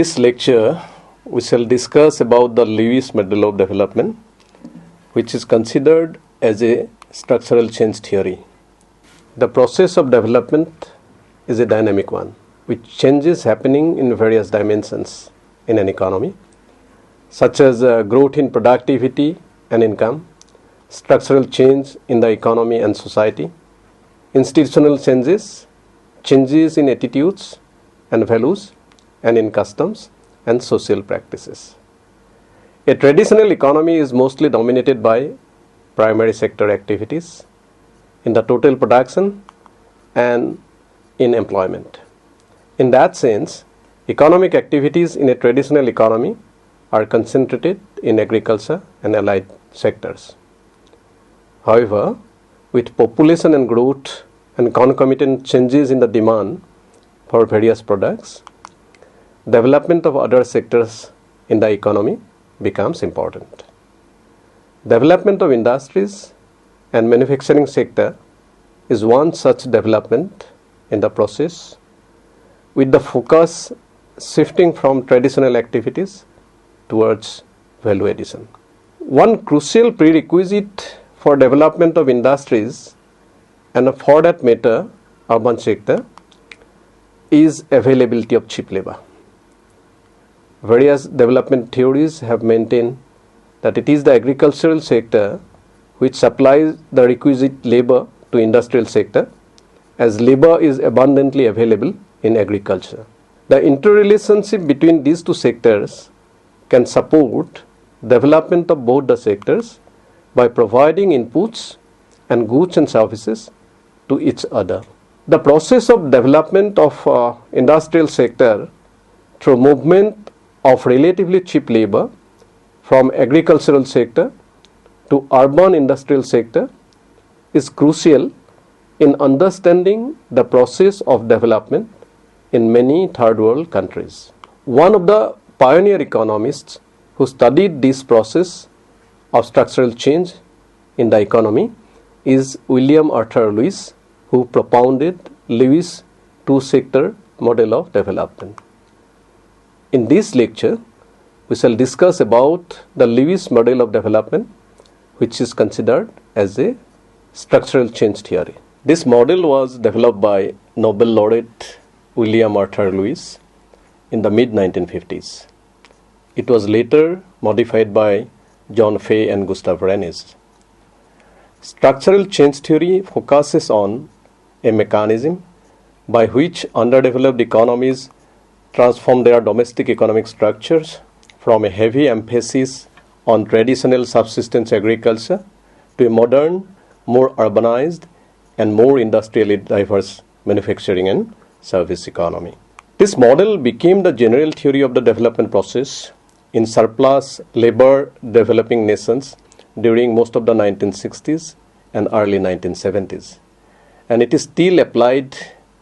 this lecture, we shall discuss about the Lewis model of development, which is considered as a structural change theory. The process of development is a dynamic one, with changes happening in various dimensions in an economy, such as growth in productivity and income, structural change in the economy and society, institutional changes, changes in attitudes and values, and in customs and social practices. A traditional economy is mostly dominated by primary sector activities in the total production and in employment. In that sense, economic activities in a traditional economy are concentrated in agriculture and allied sectors. However, with population and growth and concomitant changes in the demand for various products, development of other sectors in the economy becomes important. Development of industries and manufacturing sector is one such development in the process, with the focus shifting from traditional activities towards value addition. One crucial prerequisite for development of industries and for that matter urban sector is availability of cheap labor. Various development theories have maintained that it is the agricultural sector which supplies the requisite labor to industrial sector, as labor is abundantly available in agriculture. The interrelationship between these two sectors can support development of both the sectors by providing inputs and goods and services to each other. The process of development of industrial sector through movement of relatively cheap labor from agricultural sector to urban industrial sector is crucial in understanding the process of development in many third world countries. One of the pioneer economists who studied this process of structural change in the economy is William Arthur Lewis, who propounded Lewis' two-sector model of development. In this lecture, we shall discuss about the Lewis model of development, which is considered as a structural change theory. This model was developed by Nobel laureate William Arthur Lewis in the mid-1950s. It was later modified by John Fay and Gustav Renes. Structural change theory focuses on a mechanism by which underdeveloped economies transform their domestic economic structures from a heavy emphasis on traditional subsistence agriculture to a modern, more urbanized and more industrially diverse manufacturing and service economy. This model became the general theory of the development process in surplus labor developing nations during most of the 1960s and early 1970s. And it is still applied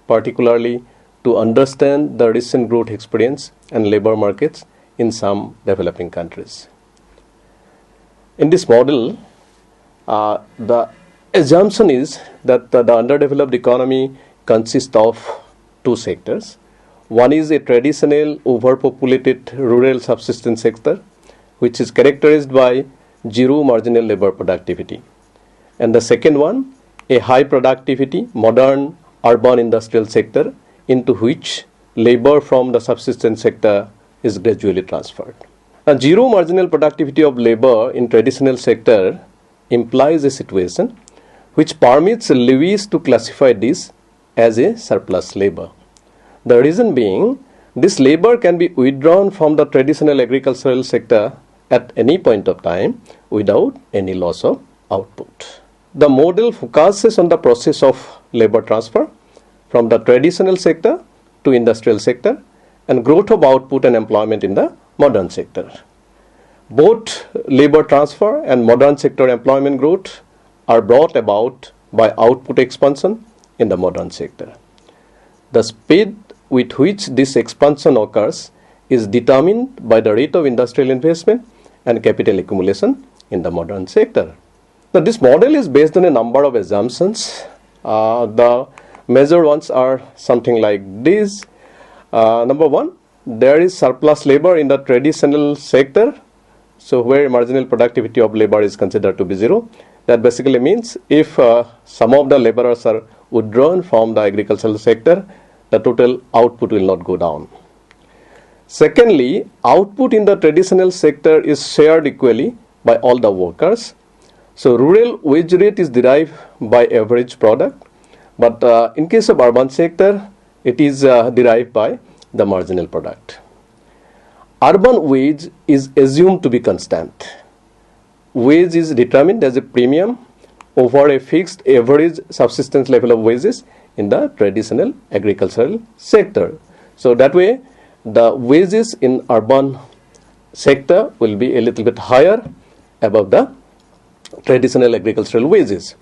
particularly to understand the recent growth experience and labor markets in some developing countries. In this model, the assumption is that the underdeveloped economy consists of two sectors. One is a traditional overpopulated rural subsistence sector, which is characterized by zero marginal labor productivity. And the second one, a high productivity, modern urban industrial sector into which labor from the subsistence sector is gradually transferred. Now, zero marginal productivity of labor in traditional sector implies a situation which permits Lewis to classify this as a surplus labor. The reason being, this labor can be withdrawn from the traditional agricultural sector at any point of time without any loss of output. The model focuses on the process of labor transfer from the traditional sector to industrial sector and growth of output and employment in the modern sector. Both labor transfer and modern sector employment growth are brought about by output expansion in the modern sector. The speed with which this expansion occurs is determined by the rate of industrial investment and capital accumulation in the modern sector. Now, this model is based on a number of assumptions. The major ones are something like this. Number one, there is surplus labor in the traditional sector, so where marginal productivity of labor is considered to be zero. That basically means if some of the laborers are withdrawn from the agricultural sector, the total output will not go down. Secondly, output in the traditional sector is shared equally by all the workers. So rural wage rate is derived by average product, but in case of urban sector, it is derived by the marginal product. Urban wage is assumed to be constant. Wage is determined as a premium over a fixed average subsistence level of wages in the traditional agricultural sector. So that way, the wages in urban sector will be a little bit higher above the traditional agricultural wages.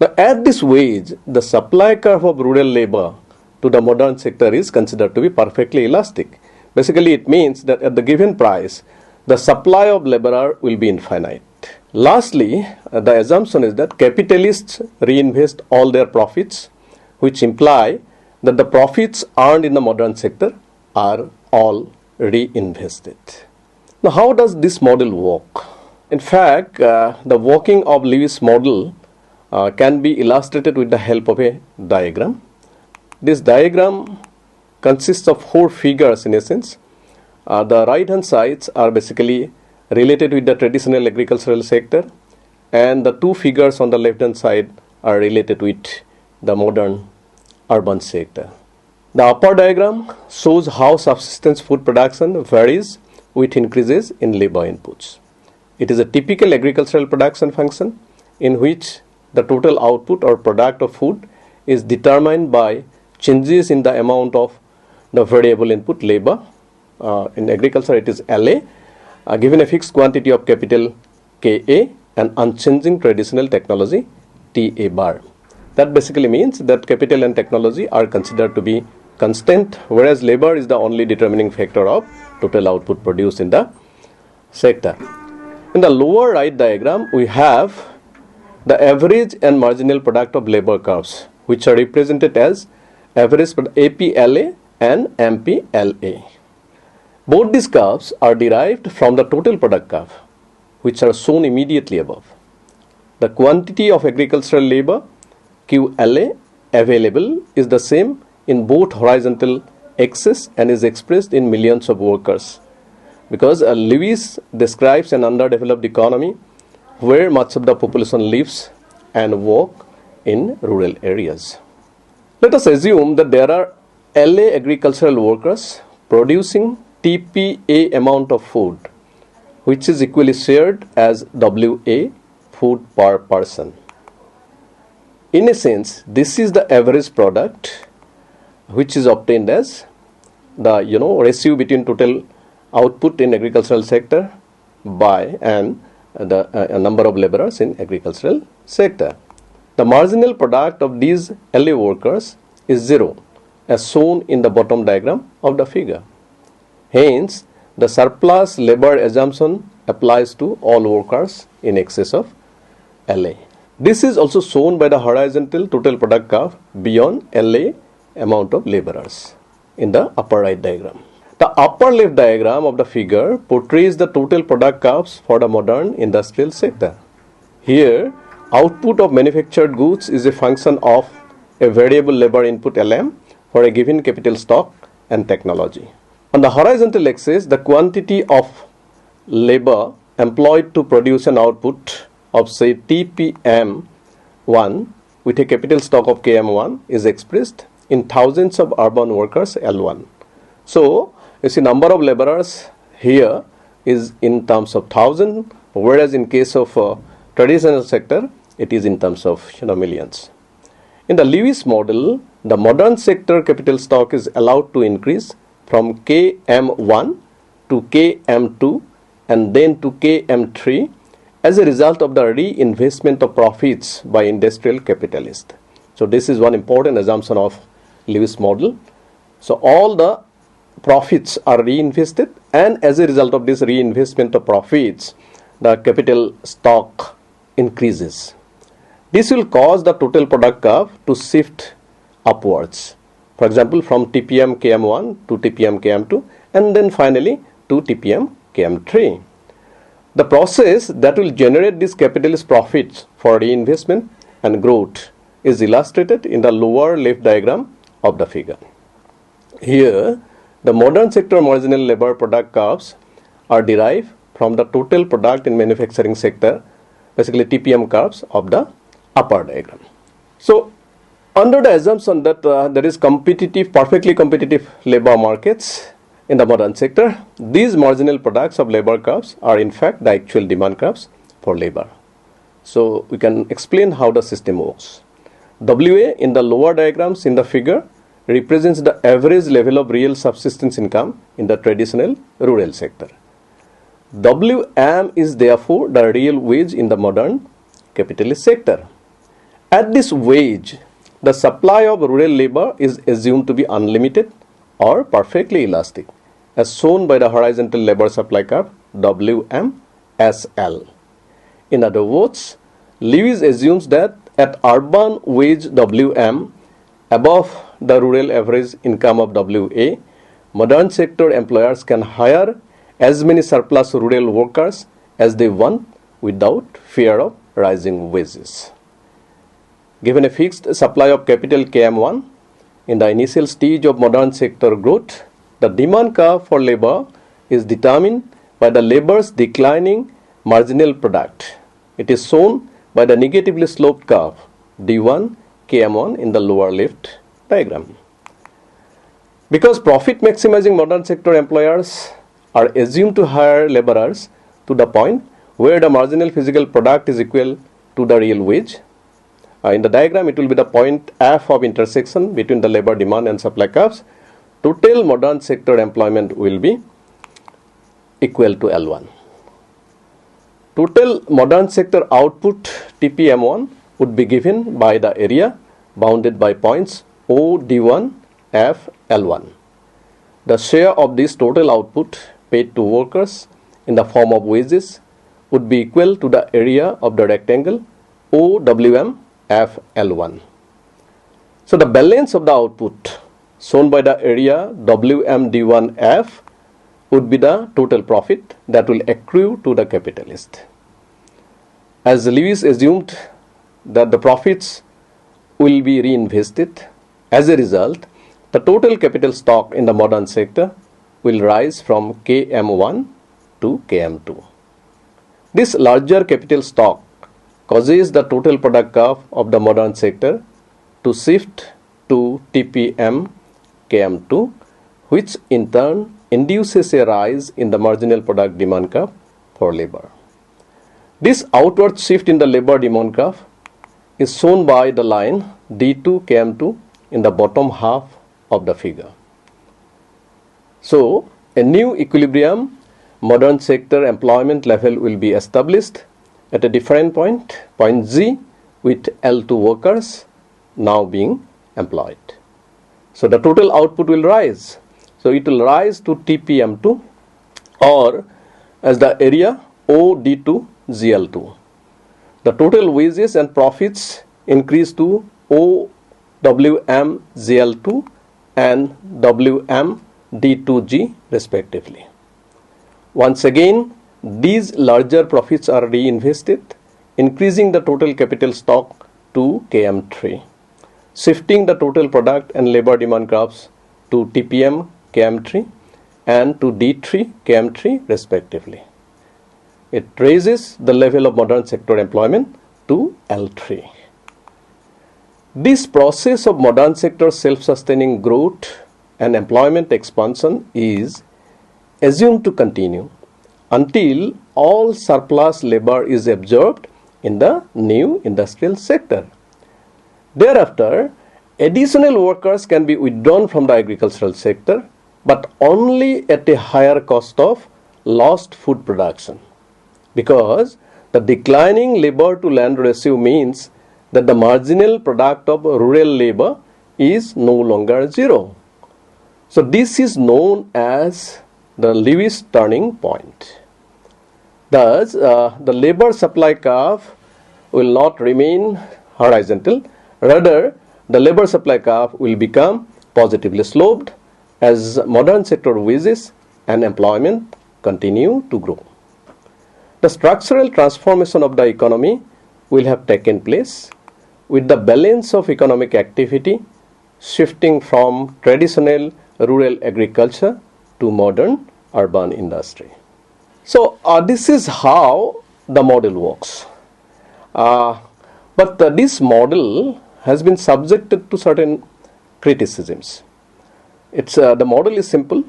Now, at this wage, the supply curve of rural labor to the modern sector is considered to be perfectly elastic. Basically, it means that at the given price, the supply of laborer will be infinite. Lastly, the assumption is that capitalists reinvest all their profits, which imply that the profits earned in the modern sector are all reinvested. Now, how does this model work? In fact, the working of Lewis model can be illustrated with the help of a diagram. This diagram consists of 4 figures in essence. The right hand sides are basically related with the traditional agricultural sector, and the 2 figures on the left hand side are related with the modern urban sector. The upper diagram shows how subsistence food production varies with increases in labor inputs. It is a typical agricultural production function in which the total output or product of food is determined by changes in the amount of the variable input labor. In agriculture, it is LA, given a fixed quantity of capital KA and unchanging traditional technology TA bar. That basically means that capital and technology are considered to be constant, whereas labor is the only determining factor of total output produced in the sector. In the lower right diagram, we have the average and marginal product of labor curves, which are represented as average APLA and MPLA. Both these curves are derived from the total product curve, which are shown immediately above. The quantity of agricultural labor QLA available is the same in both horizontal axes and is expressed in millions of workers, because Lewis describes an underdeveloped economy where much of the population lives and work in rural areas. Let us assume that there are LA agricultural workers producing TPA amount of food, which is equally shared as WA food per person. In a sense, this is the average product which is obtained as the ratio between total output in agricultural sector by and the number of laborers in agricultural sector. The marginal product of these LA workers is 0, as shown in the bottom diagram of the figure. Hence, the surplus labor assumption applies to all workers in excess of LA. This is also shown by the horizontal total product curve beyond LA amount of laborers in the upper right diagram. The upper left diagram of the figure portrays the total product curves for the modern industrial sector. Here, output of manufactured goods is a function of a variable labor input LM for a given capital stock and technology. On the horizontal axis, the quantity of labor employed to produce an output of say TPM1 with a capital stock of KM1 is expressed in thousands of urban workers L1. So, you see number of laborers here is in terms of thousand, whereas in case of traditional sector, it is in terms of millions. In the Lewis model, the modern sector capital stock is allowed to increase from KM1 to KM2 and then to KM3 as a result of the reinvestment of profits by industrial capitalists. So this is one important assumption of Lewis model. So all the profits are reinvested, and as a result of this reinvestment of profits, the capital stock increases. This will cause the total product curve to shift upwards. For example, from TPM KM1 to TPM KM2, and then finally to TPM KM3. The process that will generate these capitalist profits for reinvestment and growth is illustrated in the lower left diagram of the figure. Here, the modern sector marginal labor product curves are derived from the total product in manufacturing sector, basically TPM curves of the upper diagram. So, under the assumption that there is perfectly competitive labor markets in the modern sector, these marginal products of labor curves are in fact the actual demand curves for labor. So, we can explain how the system works. WA in the lower diagrams in the figure represents the average level of real subsistence income in the traditional rural sector. WM is therefore the real wage in the modern capitalist sector. At this wage, the supply of rural labor is assumed to be unlimited or perfectly elastic, as shown by the horizontal labor supply curve WMSL. In other words, Lewis assumes that at urban wage WM above the rural average income of WA, modern sector employers can hire as many surplus rural workers as they want without fear of rising wages. Given a fixed supply of capital KM1, in the initial stage of modern sector growth, the demand curve for labor is determined by the labor's declining marginal product. It is shown by the negatively sloped curve D1 KM1 in the lower left diagram. Because profit maximizing modern sector employers are assumed to hire laborers to the point where the marginal physical product is equal to the real wage. In the diagram, it will be the point F of intersection between the labor demand and supply curves. Total modern sector employment will be equal to L1. Total modern sector output TPM1 would be given by the area bounded by points OD1, F, L1. The share of this total output paid to workers in the form of wages would be equal to the area of the rectangle OWM, F, L1. So the balance of the output shown by the area WMD1F would be the total profit that will accrue to the capitalist. As Lewis assumed that the profits will be reinvested, as a result, the total capital stock in the modern sector will rise from KM1 to KM2. This larger capital stock causes the total product curve of the modern sector to shift to TPM KM2, which in turn induces a rise in the marginal product demand curve for labor. This outward shift in the labor demand curve is shown by the line D2 KM2 in the bottom half of the figure. So, a new equilibrium modern sector employment level will be established at a different point, point G, with L2 workers now being employed. So the total output will rise. So it will rise to TPM2 or as the area OD2 GL2. The total wages and profits increase to OWM GL2 and WM D2G respectively. Once again, these larger profits are reinvested, increasing the total capital stock to KM3, shifting the total product and labor demand curves to TPM KM3 and to D3 KM3 respectively. It raises the level of modern sector employment to L3. This process of modern sector self-sustaining growth and employment expansion is assumed to continue until all surplus labor is absorbed in the new industrial sector. Thereafter, additional workers can be withdrawn from the agricultural sector, but only at a higher cost of lost food production, because the declining labor to land ratio means that the marginal product of rural labor is no longer zero. So this is known as the Lewis turning point. Thus, the labor supply curve will not remain horizontal. Rather, the labor supply curve will become positively sloped as modern sector wages and employment continue to grow. The structural transformation of the economy will have taken place with the balance of economic activity shifting from traditional rural agriculture to modern urban industry. So this is how the model works. But this model has been subjected to certain criticisms. The model is simple.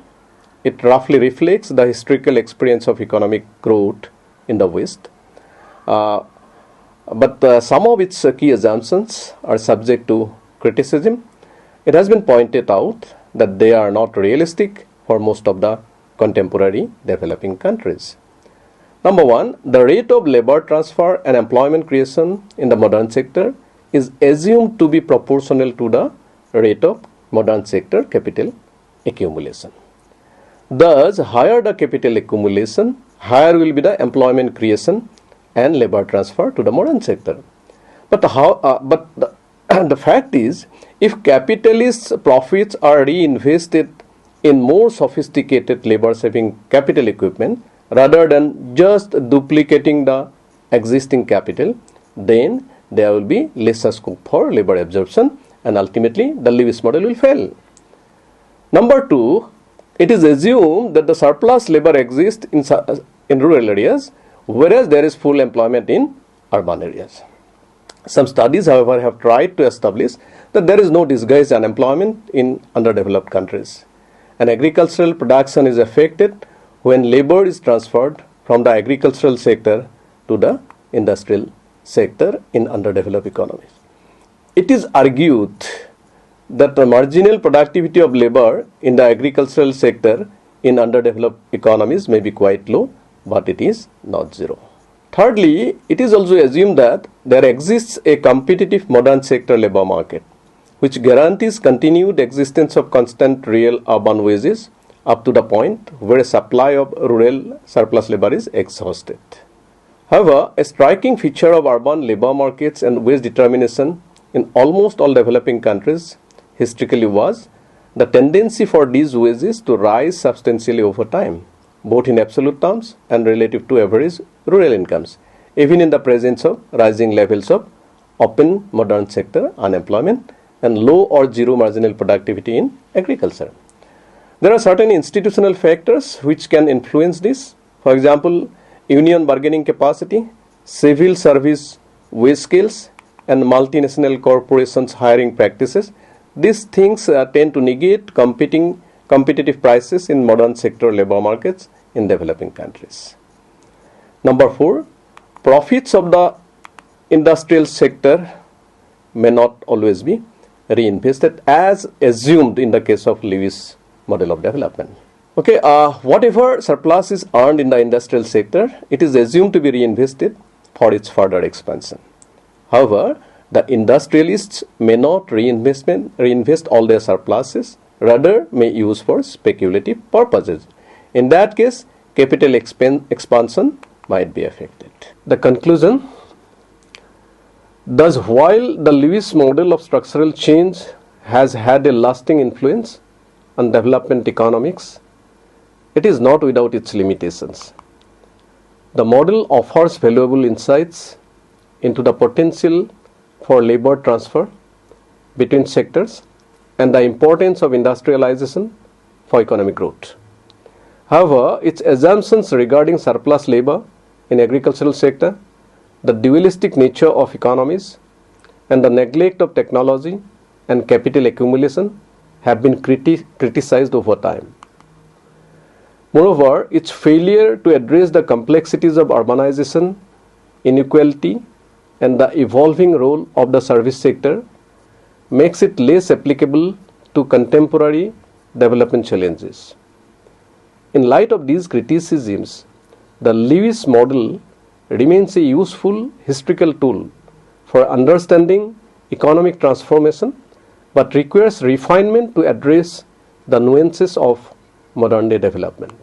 It roughly reflects the historical experience of economic growth in the West. But some of its key assumptions are subject to criticism. It has been pointed out that they are not realistic for most of the contemporary developing countries. Number one, the rate of labor transfer and employment creation in the modern sector is assumed to be proportional to the rate of modern sector capital accumulation. Thus, higher the capital accumulation, higher will be the employment creation and labor transfer to the modern sector. But the fact is, if capitalist profits are reinvested in more sophisticated labor-saving capital equipment rather than just duplicating the existing capital, then there will be lesser scope for labor absorption and ultimately the Lewis model will fail. Number two, it is assumed that the surplus labor exists in rural areas, whereas there is full employment in urban areas. Some studies, however, have tried to establish that there is no disguised unemployment in underdeveloped countries. And agricultural production is affected when labor is transferred from the agricultural sector to the industrial sector in underdeveloped economies. It is argued that the marginal productivity of labor in the agricultural sector in underdeveloped economies may be quite low, but it is not zero. Thirdly, it is also assumed that there exists a competitive modern sector labor market, which guarantees continued existence of constant real urban wages up to the point where a supply of rural surplus labor is exhausted. However, a striking feature of urban labor markets and wage determination in almost all developing countries historically was the tendency for these wages to rise substantially over time, both in absolute terms and relative to average rural incomes, even in the presence of rising levels of open modern sector unemployment and low or zero marginal productivity in agriculture. There are certain institutional factors which can influence this. For example, union bargaining capacity, civil service wage scales, and multinational corporations hiring practices. These things tend to negate competitive prices in modern sector labor markets in developing countries. Number four, profits of the industrial sector may not always be reinvested as assumed in the case of Lewis model of development. Okay, whatever surplus is earned in the industrial sector, it is assumed to be reinvested for its further expansion. However, the industrialists may not reinvest all their surpluses, rather may use for speculative purposes. In that case, capital expansion might be affected. The conclusion: thus, while the Lewis model of structural change has had a lasting influence on development economics, it is not without its limitations. The model offers valuable insights into the potential for labor transfer between sectors and the importance of industrialization for economic growth. However, its assumptions regarding surplus labor in agricultural sector, the dualistic nature of economies, and the neglect of technology and capital accumulation have been criticized over time. Moreover, its failure to address the complexities of urbanization, inequality, and the evolving role of the service sector makes it less applicable to contemporary development challenges. In light of these criticisms, the Lewis model remains a useful historical tool for understanding economic transformation, but requires refinement to address the nuances of modern day development.